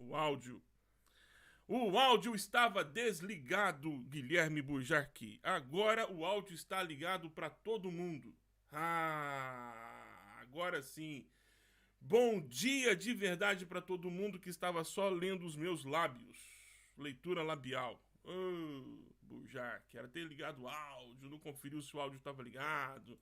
o áudio. O áudio estava desligado, Guilherme Bujarque. Agora o áudio está ligado para todo mundo. Agora sim. Bom dia de verdade para todo mundo que estava só lendo os meus lábios. Leitura labial. Bujarque, era ter ligado o áudio, não conferiu se o áudio estava ligado.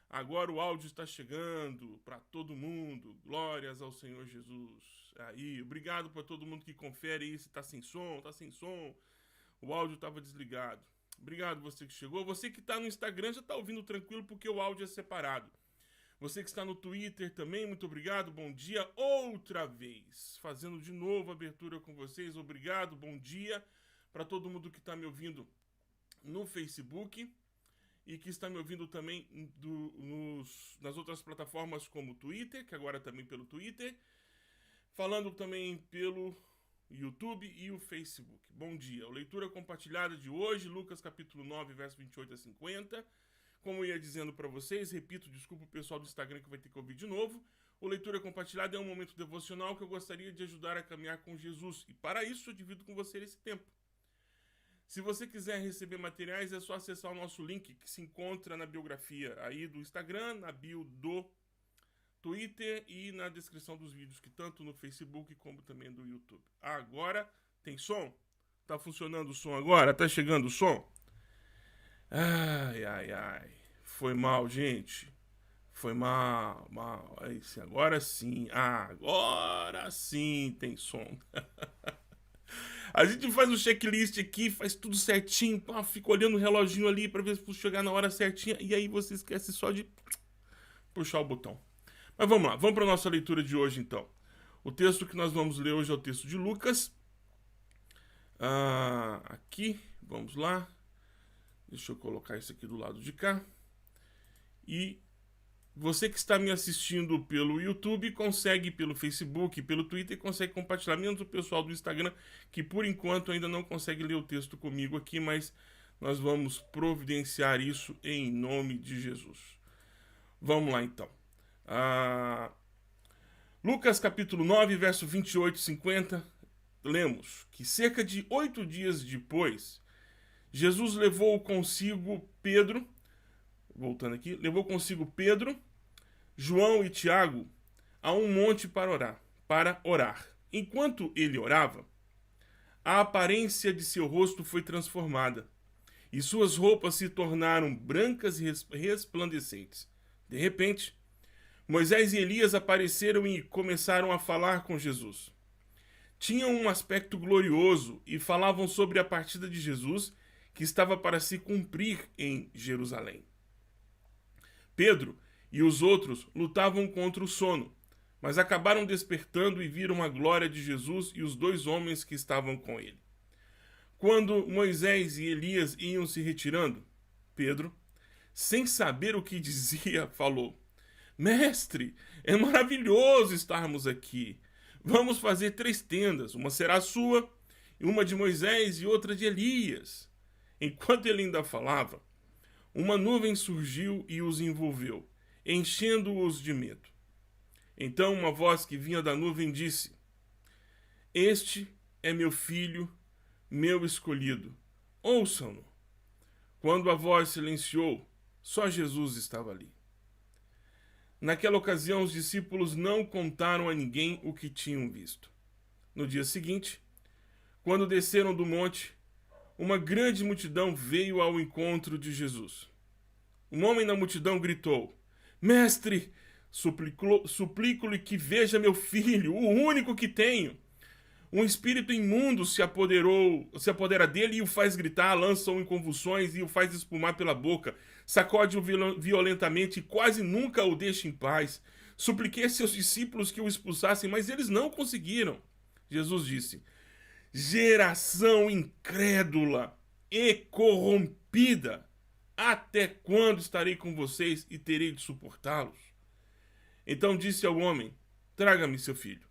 Agora o áudio está chegando para todo mundo. Glórias ao Senhor Jesus. Aí, obrigado para todo mundo que confere aí se tá sem som, tá sem som. O áudio estava desligado. Obrigado você que chegou. Você que está no Instagram já está ouvindo tranquilo porque o áudio é separado. Você que está no Twitter também, muito obrigado. Bom dia outra vez. Fazendo de novo a abertura com vocês. Obrigado, bom dia para todo mundo que está me ouvindo no Facebook. E que está me ouvindo também nas outras plataformas como o Twitter, que agora também pelo Twitter. Falando também pelo YouTube e o Facebook. Bom dia. A leitura compartilhada de hoje, Lucas capítulo 9, verso 28 a 50. Como eu ia dizendo para vocês, repito, desculpa o pessoal do Instagram que vai ter que ouvir de novo. O leitura compartilhada é um momento devocional que eu gostaria de ajudar a caminhar com Jesus. E para isso eu divido com você esse tempo. Se você quiser receber materiais, é só acessar o nosso link que se encontra na biografia aí do Instagram, na bio do Twitter e na descrição dos vídeos, que tanto no Facebook como também do YouTube. Agora tem som? Tá funcionando o som agora? Tá chegando o som? Ai. Foi mal, gente. Foi mal. Agora sim. Agora sim tem som. A gente faz um checklist aqui, faz tudo certinho, fica olhando o reloginho ali pra ver se chegar na hora certinha, e aí você esquece só de puxar o botão. Mas vamos lá, vamos para a nossa leitura de hoje então. O texto que nós vamos ler hoje é o texto de Lucas. Aqui, vamos lá. Deixa eu colocar isso aqui do lado de cá. E você que está me assistindo pelo YouTube, consegue pelo Facebook, pelo Twitter, consegue compartilhar, menos o pessoal do Instagram, que por enquanto ainda não consegue ler o texto comigo aqui, mas nós vamos providenciar isso em nome de Jesus. Vamos lá então. Lucas capítulo 9, verso 28 e 50, lemos que cerca de 8 dias depois, Jesus levou consigo Pedro, João e Tiago a um monte para orar. Enquanto ele orava, a aparência de seu rosto foi transformada e suas roupas se tornaram brancas e resplandecentes. De repente, Moisés e Elias apareceram e começaram a falar com Jesus. Tinham um aspecto glorioso e falavam sobre a partida de Jesus que estava para se cumprir em Jerusalém. Pedro e os outros lutavam contra o sono, mas acabaram despertando e viram a glória de Jesus e os dois homens que estavam com ele. Quando Moisés e Elias iam se retirando, Pedro, sem saber o que dizia, falou: Mestre, é maravilhoso estarmos aqui. Vamos fazer 3 tendas, uma será sua, uma de Moisés e outra de Elias. Enquanto ele ainda falava, uma nuvem surgiu e os envolveu, enchendo-os de medo. Então uma voz que vinha da nuvem disse: Este é meu filho, meu escolhido. Ouçam-no. Quando a voz silenciou, só Jesus estava ali. Naquela ocasião, os discípulos não contaram a ninguém o que tinham visto. No dia seguinte, quando desceram do monte, uma grande multidão veio ao encontro de Jesus. Um homem na multidão gritou: Mestre, suplico-lhe que veja meu filho, o único que tenho. Um espírito imundo se apodera dele e o faz gritar, lança-o em convulsões e o faz espumar pela boca, sacode-o violentamente e quase nunca o deixa em paz. Supliquei a seus discípulos que o expulsassem, mas eles não conseguiram. Jesus disse: Geração incrédula e corrompida, até quando estarei com vocês e terei de suportá-los? Então disse ao homem: Traga-me seu filho.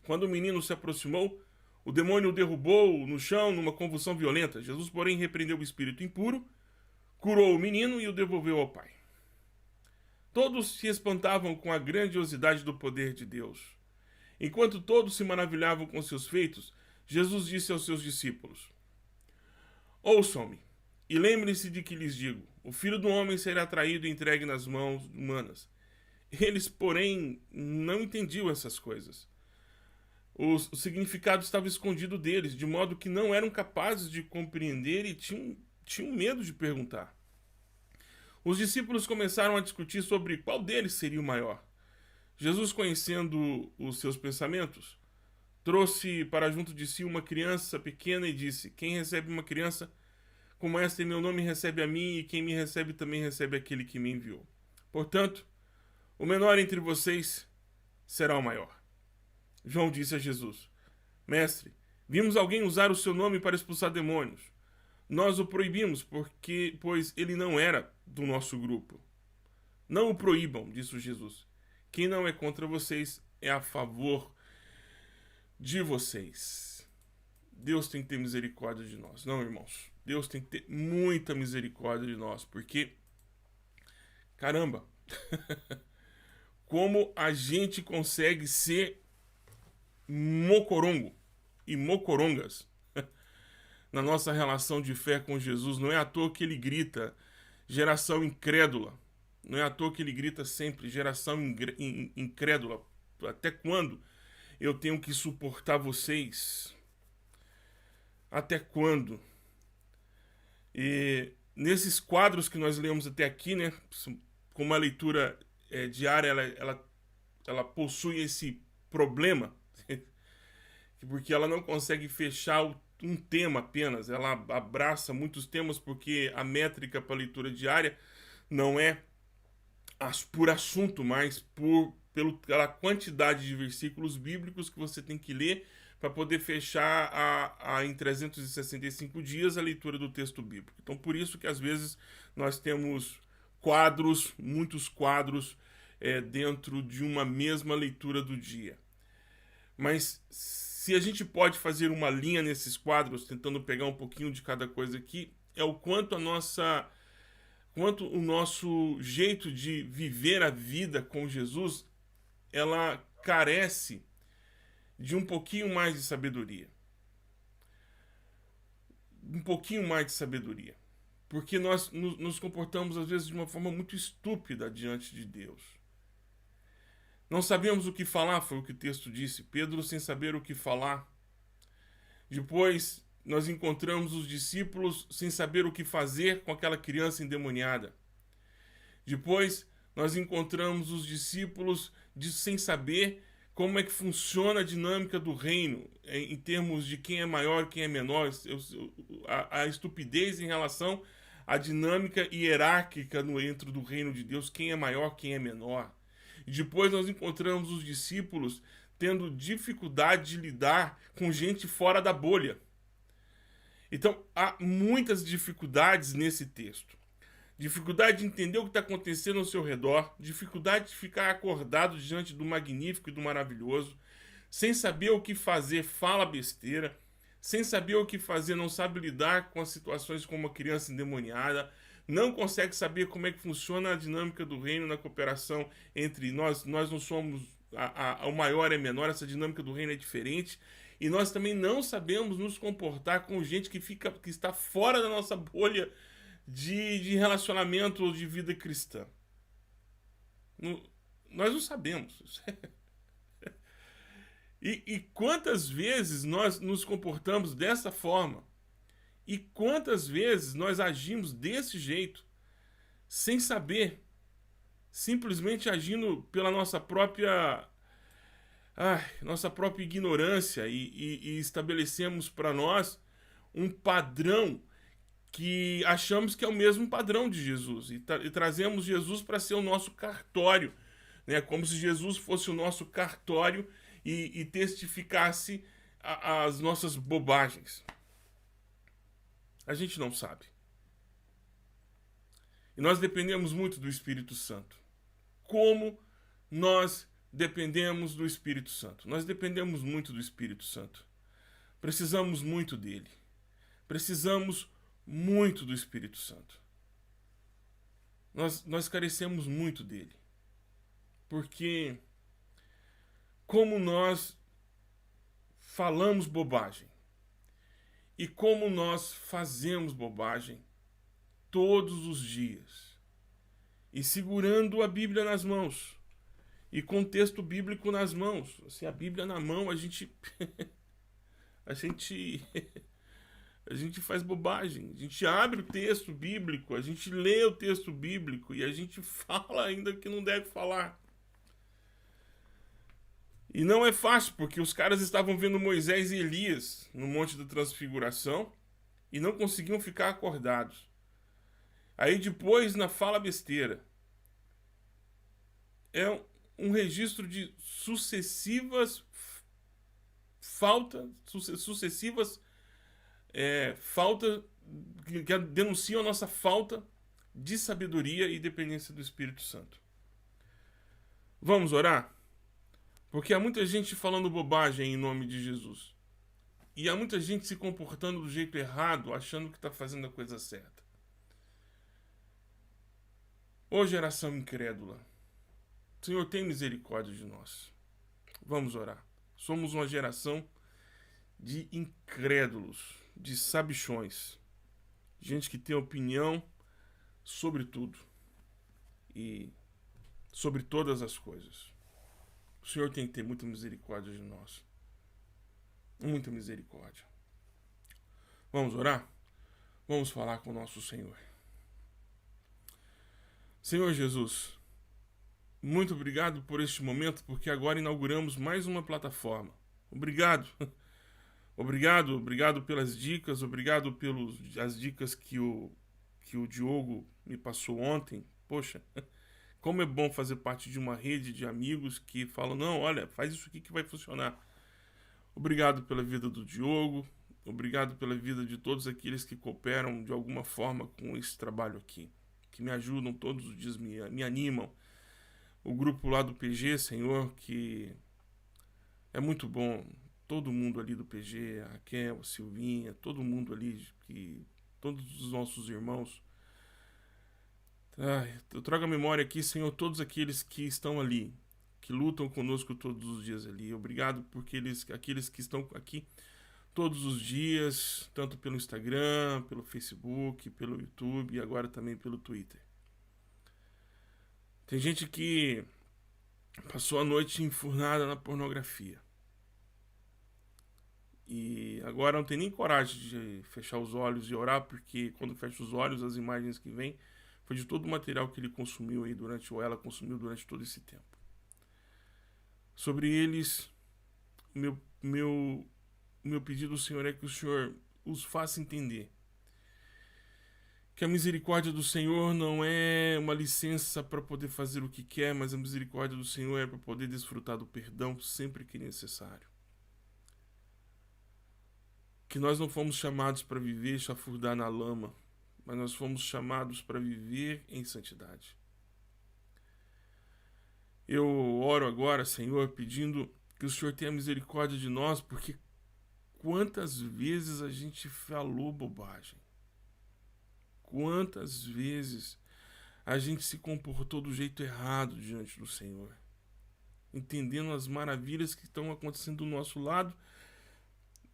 Quando o menino se aproximou, o demônio o derrubou no chão numa convulsão violenta. Jesus, porém, repreendeu o espírito impuro, curou o menino e o devolveu ao pai. Todos se espantavam com a grandiosidade do poder de Deus. Enquanto todos se maravilhavam com seus feitos, Jesus disse aos seus discípulos: Ouçam-me, e lembrem-se de que lhes digo: o Filho do Homem será traído e entregue nas mãos humanas. Eles, porém, não entendiam essas coisas. O significado estava escondido deles, de modo que não eram capazes de compreender e tinham medo de perguntar. Os discípulos começaram a discutir sobre qual deles seria o maior. Jesus, conhecendo os seus pensamentos, trouxe para junto de si uma criança pequena e disse: Quem recebe uma criança como esta em meu nome recebe a mim, e quem me recebe também recebe aquele que me enviou. Portanto, o menor entre vocês será o maior. João disse a Jesus: Mestre, vimos alguém usar o seu nome para expulsar demônios. Nós o proibimos pois ele não era do nosso grupo. Não o proíbam, disse Jesus. Quem não é contra vocês é a favor de vocês. Deus tem que ter misericórdia de nós, não, irmãos? Deus tem que ter muita misericórdia de nós, porque, caramba, como a gente consegue ser mocorongo e mocorongas na nossa relação de fé com Jesus. Não é à toa que ele grita, geração incrédula. Não é à toa que ele grita sempre, geração incrédula. Até quando eu tenho que suportar vocês? Até quando? E nesses quadros que nós lemos até aqui, né, com uma leitura diária, ela possui esse problema, porque ela não consegue fechar um tema apenas, ela abraça muitos temas, porque a métrica para a leitura diária não é por assunto, mas pela quantidade de versículos bíblicos que você tem que ler para poder fechar em 365 dias a leitura do texto bíblico. Então, por isso que às vezes nós temos muitos quadros dentro de uma mesma leitura do dia. Mas se a gente pode fazer uma linha nesses quadros, tentando pegar um pouquinho de cada coisa aqui, é o quanto o nosso jeito de viver a vida com Jesus, ela carece de um pouquinho mais de sabedoria. Um pouquinho mais de sabedoria. Porque nós nos comportamos, às vezes, de uma forma muito estúpida diante de Deus. Não sabemos o que falar, foi o que o texto disse. Pedro sem saber o que falar. Depois, nós encontramos os discípulos sem saber o que fazer com aquela criança endemoniada. Depois, nós encontramos os discípulos sem saber como é que funciona a dinâmica do reino, em termos de quem é maior, quem é menor, a estupidez em relação à dinâmica hierárquica dentro do reino de Deus, quem é maior, quem é menor. E depois nós encontramos os discípulos tendo dificuldade de lidar com gente fora da bolha. Então, há muitas dificuldades nesse texto. Dificuldade de entender o que está acontecendo ao seu redor, dificuldade de ficar acordado diante do magnífico e do maravilhoso, sem saber o que fazer, fala besteira, sem saber o que fazer, não sabe lidar com as situações como uma criança endemoniada, não consegue saber como é que funciona a dinâmica do reino na cooperação entre nós. Nós não somos, o maior é menor, essa dinâmica do reino é diferente, e nós também não sabemos nos comportar com gente que está fora da nossa bolha de relacionamento ou de vida cristã. Nós não sabemos. E quantas vezes nós nos comportamos dessa forma? E quantas vezes nós agimos desse jeito, sem saber, simplesmente agindo pela nossa própria ignorância e estabelecemos para nós um padrão que achamos que é o mesmo padrão de Jesus e trazemos Jesus para ser o nosso cartório, né? Como se Jesus fosse o nosso cartório e testificasse as nossas bobagens. A gente não sabe. E nós dependemos muito do Espírito Santo. Como nós dependemos do Espírito Santo? Nós dependemos muito do Espírito Santo. Precisamos muito dele. Precisamos muito do Espírito Santo. Nós carecemos muito dele. Porque como nós falamos bobagem e como nós fazemos bobagem todos os dias. E segurando a Bíblia nas mãos e com o texto bíblico nas mãos. Assim, a Bíblia na mão, a gente a gente faz bobagem. A gente abre o texto bíblico, a gente lê o texto bíblico e a gente fala ainda que não deve falar. E não é fácil, porque os caras estavam vendo Moisés e Elias no Monte da Transfiguração e não conseguiam ficar acordados. Aí depois, na fala besteira, é um registro de sucessivas faltas que denunciam a nossa falta de sabedoria e dependência do Espírito Santo. Vamos orar? Porque há muita gente falando bobagem em nome de Jesus. E há muita gente se comportando do jeito errado, achando que está fazendo a coisa certa. Ô geração incrédula, Senhor, tem misericórdia de nós. Vamos orar. Somos uma geração de incrédulos, de sabichões. Gente que tem opinião sobre tudo e sobre todas as coisas. O Senhor tem que ter muita misericórdia de nós. Muita misericórdia. Vamos orar? Vamos falar com o nosso Senhor. Senhor Jesus, muito obrigado por este momento, porque agora inauguramos mais uma plataforma. Obrigado. Obrigado pelas dicas, obrigado pelas dicas que o Diogo me passou ontem. Poxa, como é bom fazer parte de uma rede de amigos que falam, não, olha, faz isso aqui que vai funcionar. Obrigado pela vida do Diogo, obrigado pela vida de todos aqueles que cooperam de alguma forma com esse trabalho aqui, que me ajudam todos os dias, me animam. O grupo lá do PG, Senhor, que é muito bom. Todo mundo ali do PG, a Raquel, a Silvinha, todo mundo ali, todos os nossos irmãos. Eu trago a memória aqui, Senhor, todos aqueles que estão ali, que lutam conosco todos os dias ali. Obrigado por aqueles que estão aqui todos os dias, tanto pelo Instagram, pelo Facebook, pelo YouTube e agora também pelo Twitter. Tem gente que passou a noite enfurnada na pornografia. E agora não tem nem coragem de fechar os olhos e orar, porque quando fecha os olhos, as imagens que vêm foi de todo o material que ele consumiu aí ou ela consumiu durante todo esse tempo. Sobre eles, meu pedido ao Senhor é que o Senhor os faça entender que a misericórdia do Senhor não é uma licença para poder fazer o que quer, mas a misericórdia do Senhor é para poder desfrutar do perdão sempre que necessário. Que nós não fomos chamados para viver e chafurdar na lama, mas nós fomos chamados para viver em santidade. Eu oro agora, Senhor, pedindo que o Senhor tenha misericórdia de nós, porque quantas vezes a gente falou bobagem. Quantas vezes a gente se comportou do jeito errado diante do Senhor, entendendo as maravilhas que estão acontecendo do nosso lado,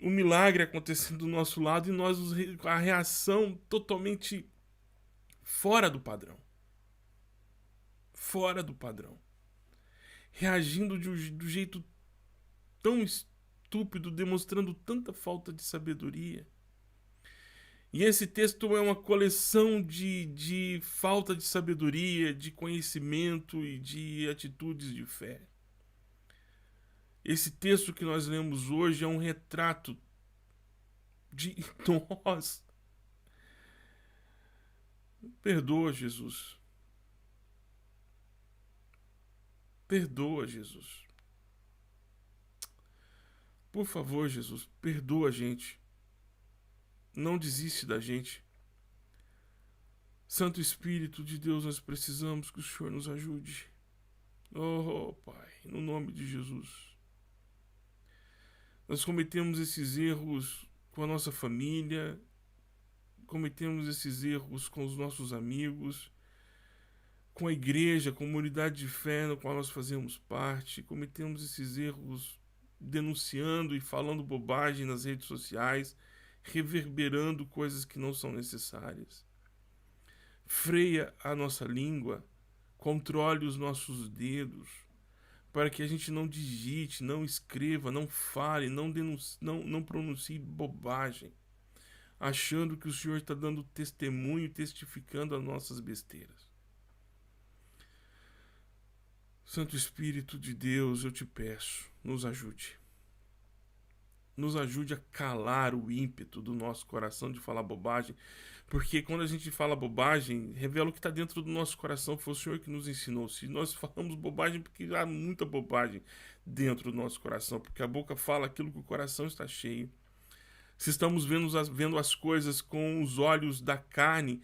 o milagre acontecendo do nosso lado e nós a reação totalmente fora do padrão. Fora do padrão. Reagindo do jeito tão estúpido, demonstrando tanta falta de sabedoria. E esse texto é uma coleção de falta de sabedoria, de conhecimento e de atitudes de fé. Esse texto que nós lemos hoje é um retrato de nós. Perdoa, Jesus. Perdoa, Jesus. Por favor, Jesus, perdoa a gente. Não desiste da gente. Santo Espírito de Deus, nós precisamos que o Senhor nos ajude. Oh, Pai, no nome de Jesus. Nós cometemos esses erros com a nossa família, cometemos esses erros com os nossos amigos, com a igreja, a comunidade de fé na qual nós fazemos parte, cometemos esses erros denunciando e falando bobagem nas redes sociais, reverberando coisas que não são necessárias. Freia a nossa língua, controle os nossos dedos, para que a gente não digite, não escreva, não fale, não pronuncie bobagem, achando que o Senhor está dando testemunho, testificando as nossas besteiras. Santo Espírito de Deus, eu te peço, nos ajude. Nos ajude a calar o ímpeto do nosso coração de falar bobagem, porque quando a gente fala bobagem, revela o que está dentro do nosso coração. Foi o Senhor que nos ensinou. Se nós falamos bobagem, porque há muita bobagem dentro do nosso coração, porque a boca fala aquilo que o coração está cheio. Se estamos vendo as coisas com os olhos da carne,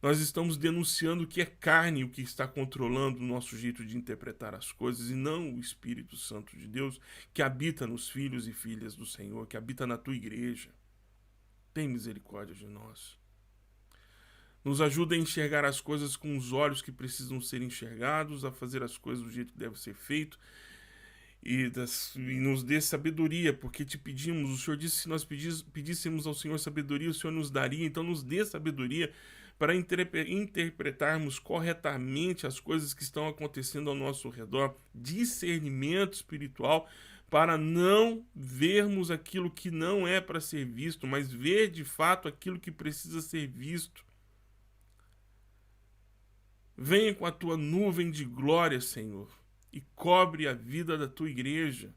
nós estamos denunciando que é carne o que está controlando o nosso jeito de interpretar as coisas, e não o Espírito Santo de Deus que habita nos filhos e filhas do Senhor, que habita na tua igreja. Tem misericórdia de nós. Nos ajuda a enxergar as coisas com os olhos que precisam ser enxergados, a fazer as coisas do jeito que deve ser feito, e nos dê sabedoria, porque te pedimos. O Senhor disse que se nós pedíssemos ao Senhor sabedoria, o Senhor nos daria. Então nos dê sabedoria para interpretarmos corretamente as coisas que estão acontecendo ao nosso redor, discernimento espiritual, para não vermos aquilo que não é para ser visto, mas ver de fato aquilo que precisa ser visto. Venha com a tua nuvem de glória, Senhor, e cobre a vida da tua igreja,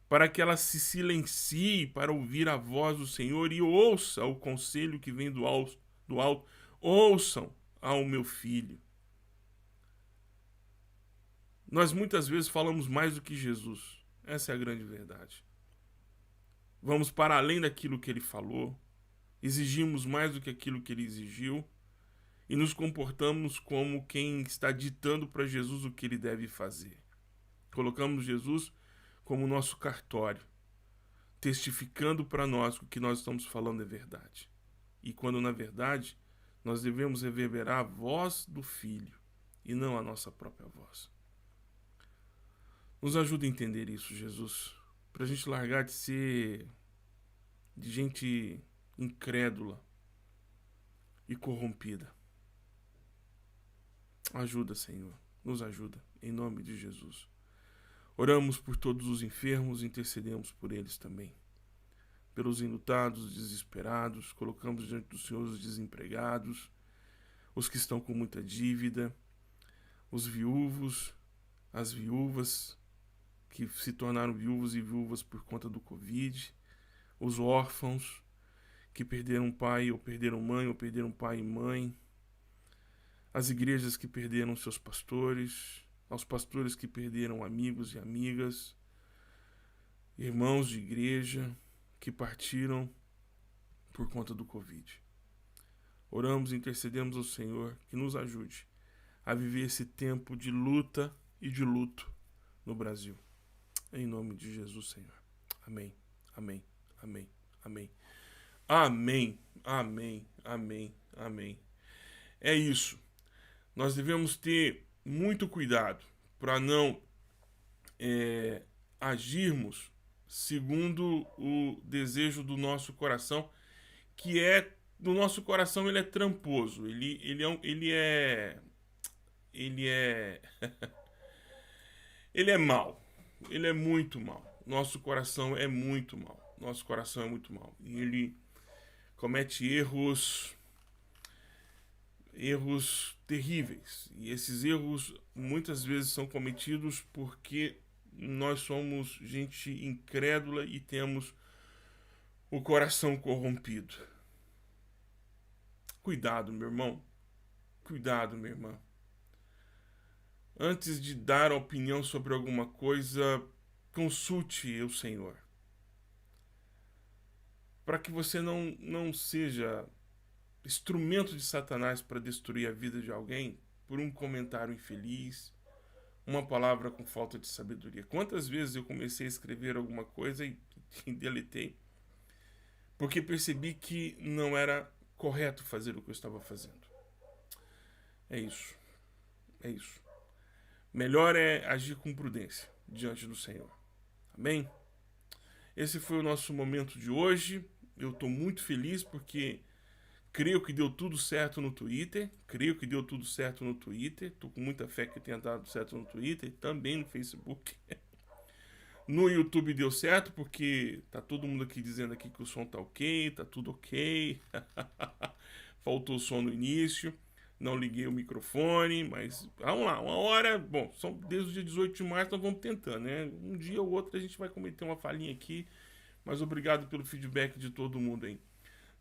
para que ela se silencie para ouvir a voz do Senhor e ouça o conselho que vem do alto. Ouçam ao meu filho. Nós muitas vezes falamos mais do que Jesus. Essa é a grande verdade. Vamos para além daquilo que ele falou, exigimos mais do que aquilo que ele exigiu, e nos comportamos como quem está ditando para Jesus o que ele deve fazer. Colocamos Jesus como nosso cartório, testificando para nós que o que nós estamos falando é verdade. E quando, na verdade, nós devemos reverberar a voz do Filho e não a nossa própria voz. Nos ajuda a entender isso, Jesus, para a gente largar de ser de gente incrédula e corrompida. Ajuda, Senhor, nos ajuda, em nome de Jesus. Oramos por todos os enfermos, intercedemos por eles também. Pelos enlutados, desesperados, colocamos diante do Senhor os desempregados, os que estão com muita dívida, os viúvos, as viúvas que se tornaram viúvos e viúvas por conta do Covid, os órfãos que perderam pai ou perderam mãe ou perderam pai e mãe, as igrejas que perderam seus pastores, aos pastores que perderam amigos e amigas, irmãos de igreja que partiram por conta do Covid. Oramos e intercedemos ao Senhor que nos ajude a viver esse tempo de luta e de luto no Brasil. Em nome de Jesus, Senhor. Amém, amém, amém, amém. Amém, amém, amém, amém. É isso. Nós devemos ter muito cuidado para não agirmos segundo o desejo do nosso coração, que é, do nosso coração ele é tramposo, ele é ele é mau, ele é muito mau. Nosso coração é muito mau, nosso coração é muito mau, e ele comete erros terríveis, e esses erros muitas vezes são cometidos porque nós somos gente incrédula e temos o coração corrompido. Cuidado, meu irmão. Cuidado, minha irmã. Antes de dar opinião sobre alguma coisa, consulte o Senhor. Para que você não seja instrumento de Satanás para destruir a vida de alguém por um comentário infeliz, uma palavra com falta de sabedoria. Quantas vezes eu comecei a escrever alguma coisa e deletei, porque percebi que não era correto fazer o que eu estava fazendo. É isso. É isso. Melhor é agir com prudência diante do Senhor. Amém? Esse foi o nosso momento de hoje. Eu estou muito feliz porque creio que deu tudo certo no Twitter. Creio que deu tudo certo no Twitter. Estou com muita fé que tenha dado certo no Twitter e também no Facebook. No YouTube deu certo porque tá todo mundo aqui dizendo aqui que o som tá ok, tá tudo ok. Faltou o som no início. Não liguei o microfone, mas vamos lá, uma hora. Bom, são desde o dia 18 de março nós vamos tentando, né? Um dia ou outro a gente vai cometer uma falhinha aqui, mas obrigado pelo feedback de todo mundo aí.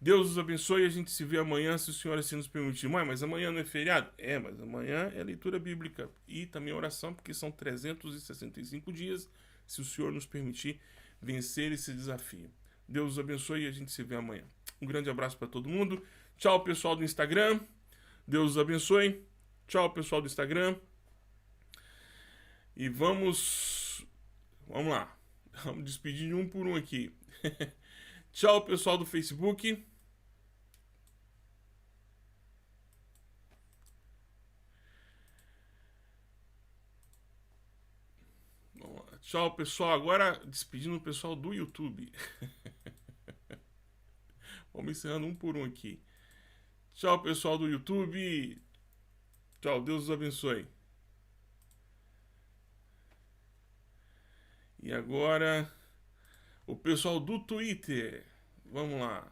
Deus os abençoe e a gente se vê amanhã, se o Senhor assim nos permitir. Mãe, mas amanhã não é feriado? É, mas amanhã é leitura bíblica e também oração, porque são 365 dias, se o Senhor nos permitir vencer esse desafio. Deus os abençoe e a gente se vê amanhã. Um grande abraço para todo mundo. Tchau, pessoal do Instagram. Deus os abençoe. Tchau, pessoal do Instagram. E vamos lá. Vamos despedir de um por um aqui. Tchau, pessoal do Facebook. Tchau, pessoal. Agora despedindo o pessoal do YouTube. Vamos encerrando um por um aqui. Tchau, pessoal do YouTube. Tchau, Deus os abençoe. E agora, o pessoal do Twitter. Vamos lá.